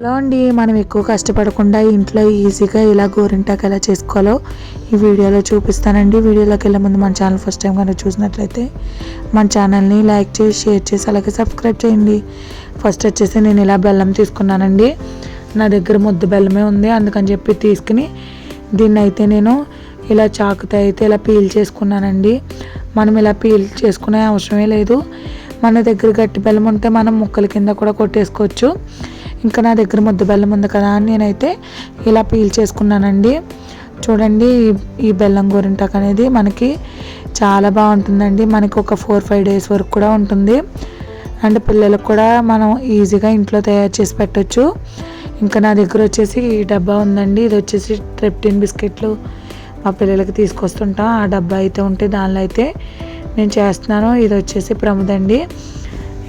Hello అండి, మనం ఎక్కువ కష్టపడకుండా ఇంట్లో ఈజీగా ఇలా గోరింటాకు ఎలా చేసుకోవాలో ఈ వీడియోలో చూపిస్తానండి. వీడియోలోకి వెళ్ళే ముందు మన ఛానల్ ఫస్ట్ టైం కనుక చూసినట్లయితే మన ఛానల్ని లైక్ చేసి షేర్ చేసి అలాగే సబ్స్క్రైబ్ చేయండి. ఫస్ట్ వచ్చేసి నేను ఇలా బెల్లం తీసుకున్నానండి. నా దగ్గర ముద్ద బెల్లమే ఉంది, అందుకని చెప్పి తీసుకుని దీన్ని అయితే నేను ఇలా చాకుతో అయితే ఇలా పీల్ చేసుకున్నానండి. మనం ఇలా పీల్ చేసుకునే అవసరమే లేదు. మన దగ్గర గట్టి బెల్లం ఉంటే మనం ముక్కల కింద కూడా కొట్టేసుకోవచ్చు. ఇంకా నా దగ్గర ముద్ద బెల్లం ఉంది కదా అని నేనైతే ఇలా పీల్ చేసుకున్నానండి. చూడండి, ఈ బెల్లం గోరింటాకు అనేది మనకి చాలా బాగుంటుందండి. మనకి ఒక 4-5 డేస్ వరకు కూడా ఉంటుంది. అండ్ పిల్లలకు కూడా మనం ఈజీగా ఇంట్లో తయారు చేసి పెట్టచ్చు. ఇంకా నా దగ్గర వచ్చేసి ఈ డబ్బా ఉందండి. ఇది వచ్చేసి ట్రిప్టిన్ బిస్కెట్లు మా పిల్లలకి తీసుకొస్తుంటాం. ఆ డబ్బా అయితే ఉంటే దానిలో అయితే నేను చేస్తున్నాను. ఇది వచ్చేసి ప్రముదండి.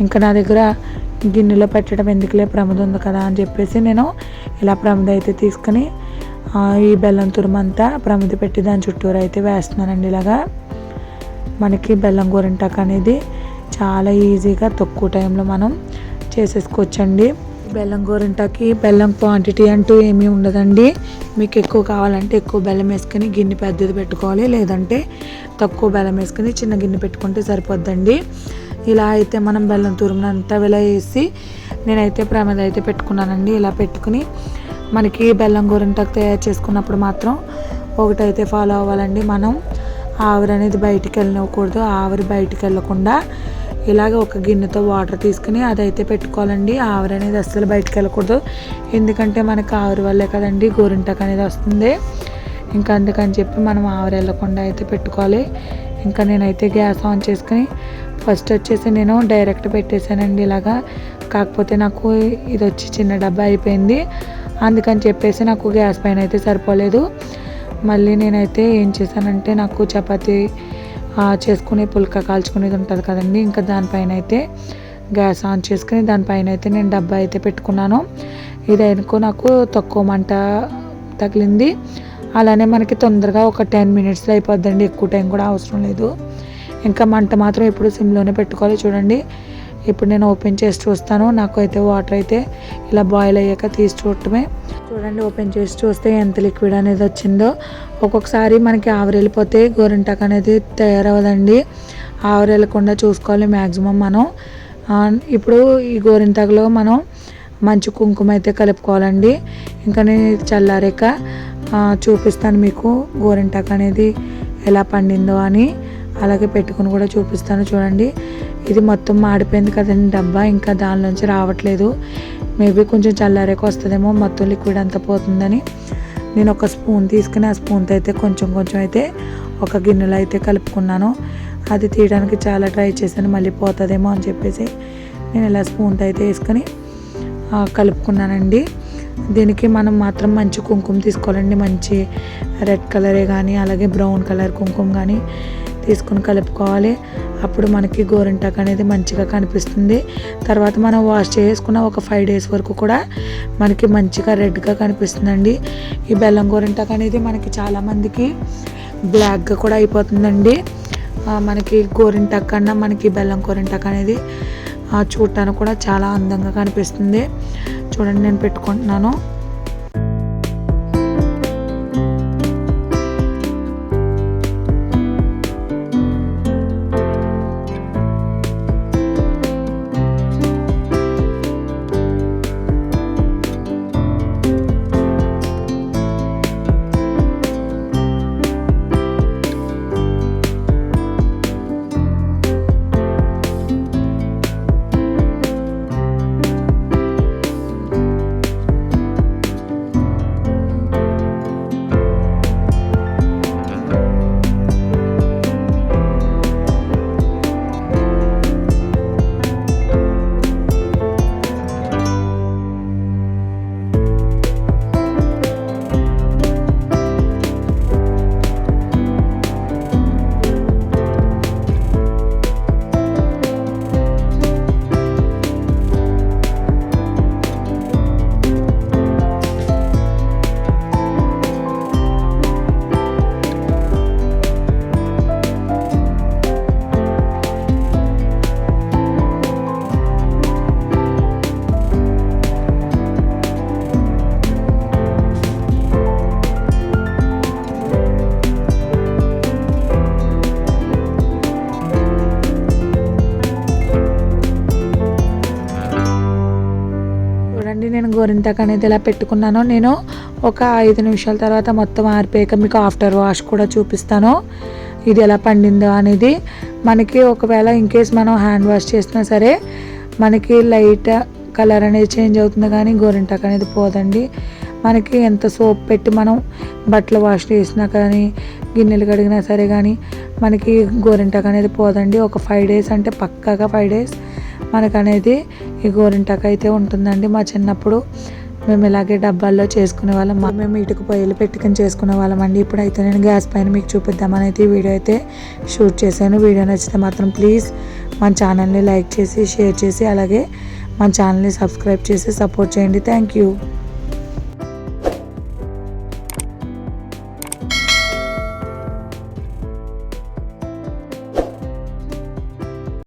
ఇంకా నా దగ్గర గిన్నెలో పెట్టడం ఎందుకులే, ప్రమద ఉంది కదా అని చెప్పేసి నేను ఇలా ప్రమద అయితే తీసుకుని ఈ బెల్లం తురుమంతా ప్రమద పెట్టి దాని చుట్టూరు అయితే వేస్తున్నానండి. ఇలాగా మనకి బెల్లం గోరింటాకు అనేది చాలా ఈజీగా తక్కువ టైంలో మనం చేసేసుకోవచ్చండి. బెల్లం గోరింటాకి బెల్లం క్వాంటిటీ అంటూ ఏమీ ఉండదండి. మీకు ఎక్కువ కావాలంటే ఎక్కువ బెల్లం వేసుకుని గిన్నె పెద్దది పెట్టుకోవాలి, లేదంటే తక్కువ బెల్లం వేసుకుని చిన్న గిన్నె పెట్టుకుంటే సరిపోద్దండి. ఇలా అయితే మనం బెల్లం తురుమునంతా ఇలా వేసి నేనైతే ప్రమద అయితే పెట్టుకున్నానండి. ఇలా పెట్టుకుని మనకి బెల్లం గోరింటాకు తయారు చేసుకున్నప్పుడు మాత్రం ఒకటైతే ఫాలో అవ్వాలండి. మనం ఆవిరి అనేది బయటికి వెళ్ళనివ్వకూడదు. ఆవిరి బయటికి వెళ్ళకుండా ఇలాగ ఒక గిన్నెతో వాటర్ తీసుకుని అదైతే పెట్టుకోవాలండి. ఆవిరి అనేది అస్సలు బయటికి వెళ్ళకూడదు, ఎందుకంటే మనకి ఆవిరి వల్లే కదండి గోరింటాకు అనేది వస్తుంది. ఇంకా అందుకని చెప్పి మనం ఆవిరి వెళ్ళకుండా అయితే పెట్టుకోవాలి. ఇంకా నేనైతే గ్యాస్ ఆన్ చేసుకుని ఫస్ట్ వచ్చేసి నేను డైరెక్ట్ పెట్టేశానండి ఇలాగా. కాకపోతే నాకు ఇది వచ్చి చిన్న డబ్బా అయిపోయింది, అందుకని చెప్పేసి నాకు గ్యాస్ పైన అయితే సరిపోలేదు. మళ్ళీ నేనైతే ఏం చేశానంటే, నాకు చపాతీ చేసుకుని పుల్క కాల్చుకునేది ఉంటుంది కదండి, ఇంకా దానిపైన అయితే గ్యాస్ ఆన్ చేసుకుని దానిపైన అయితే నేను డబ్బా అయితే పెట్టుకున్నాను. ఇది అనుకో నాకు తక్కువ మంట తగిలింది. అలానే మనకి తొందరగా ఒక 10 మినిట్స్లో అయిపోద్దండి, ఎక్కువ టైం కూడా అవసరం లేదు. ఇంకా మంట మాత్రం ఎప్పుడు సిమ్లోనే పెట్టుకోవాలి. చూడండి, ఇప్పుడు నేను ఓపెన్ చేసి చూస్తాను. నాకు అయితే వాటర్ అయితే ఇలా బాయిల్ అయ్యాక తీసి చూడటమే. చూడండి, ఓపెన్ చేసి చూస్తే ఎంత లిక్విడ్ అనేది వచ్చిందో. ఒక్కొక్కసారి మనకి ఆవిరి వెళ్ళిపోతే గోరింటాకు అనేది తయారవ్వదండి. ఆవిరి వెళ్ళకుండా చూసుకోవాలి మ్యాక్సిమం మనం. ఇప్పుడు ఈ గోరింటాకులో మనం మంచి కుంకుమ అయితే కలుపుకోవాలండి. ఇంకా నేను చల్లారాక చూపిస్తాను మీకు గోరింటాకు అనేది ఎలా పండిందో అని. అలాగే పెట్టుకుని కూడా చూపిస్తాను. చూడండి, ఇది మొత్తం మాడిపోయింది కదండి డబ్బా, ఇంకా దానిలోంచి రావట్లేదు. మేబీ కొంచెం చల్లారేక వస్తుందేమో, మొత్తం లిక్విడ్ అంతా పోతుందని నేను ఒక స్పూన్ తీసుకుని ఆ స్పూన్తో అయితే కొంచెం కొంచెం అయితే ఒక గిన్నెలో అయితే కలుపుకున్నాను. అది తీయడానికి చాలా ట్రై చేశాను, మళ్ళీ పోతుందేమో అని చెప్పేసి నేను ఇలా స్పూన్తో అయితే వేసుకొని కలుపుకున్నానండి. దీనికి మనం మాత్రం మంచి కుంకుమ తీసుకోవాలండి. మంచి రెడ్ కలరే కానీ అలాగే బ్రౌన్ కలర్ కుంకుమ కానీ తీసుకుని కలుపుకోవాలి. అప్పుడు మనకి గోరింటాకు అనేది మంచిగా కనిపిస్తుంది. తర్వాత మనం వాష్ చేసుకున్న ఒక 5 డేస్ వరకు కూడా మనకి మంచిగా రెడ్గా కనిపిస్తుందండి. ఈ బెల్లం గోరింటాకు అనేది మనకి చాలామందికి బ్లాక్గా కూడా అయిపోతుందండి. మనకి గోరింటాకు కన్నా మనకి బెల్లం గోరింటాకు అనేది చూడటానికి కూడా చాలా అందంగా కనిపిస్తుంది. చూడండి, నేను పెట్టుకుంటున్నాను. నేను గోరింటాకు అనేది ఇలా పెట్టుకున్నాను. నేను ఒక 5 నిమిషాల తర్వాత మొత్తం ఆరిపోయాక మీకు ఆఫ్టర్ వాష్ కూడా చూపిస్తాను ఇది ఎలా పండిందో అనేది. మనకి ఒకవేళ ఇన్కేస్ మనం హ్యాండ్ వాష్ చేసినా సరే మనకి లైట్ కలర్ అనేది చేంజ్ అవుతుంది, కానీ గోరింటాకు అనేది పోదండి. మనకి ఎంత సోప్ పెట్టి మనం బట్టలు వాష్ చేసినా కానీ గిన్నెలు కడిగినా సరే కానీ మనకి గోరింటాకు అనేది పోదండి. ఒక 5 డేస్ అంటే పక్కాగా 5 డేస్ మనకనేది ఈ గోరింటాకు అయితే ఉంటుందండి. మా చిన్నప్పుడు మేము ఇలాగే డబ్బాల్లో చేసుకునే వాళ్ళం, మేము ఇటుక పొయ్యిలు పెట్టుకుని చేసుకునే వాళ్ళం అండి. ఇప్పుడైతే నేను గ్యాస్ పైన మీకు చూపిద్దామని అయితే ఈ వీడియో అయితే షూట్ చేశాను. వీడియో నచ్చితే మాత్రం ప్లీజ్ మన ఛానల్ని లైక్ చేసి షేర్ చేసి అలాగే మన ఛానల్ని సబ్స్క్రైబ్ చేసి సపోర్ట్ చేయండి. Thank you.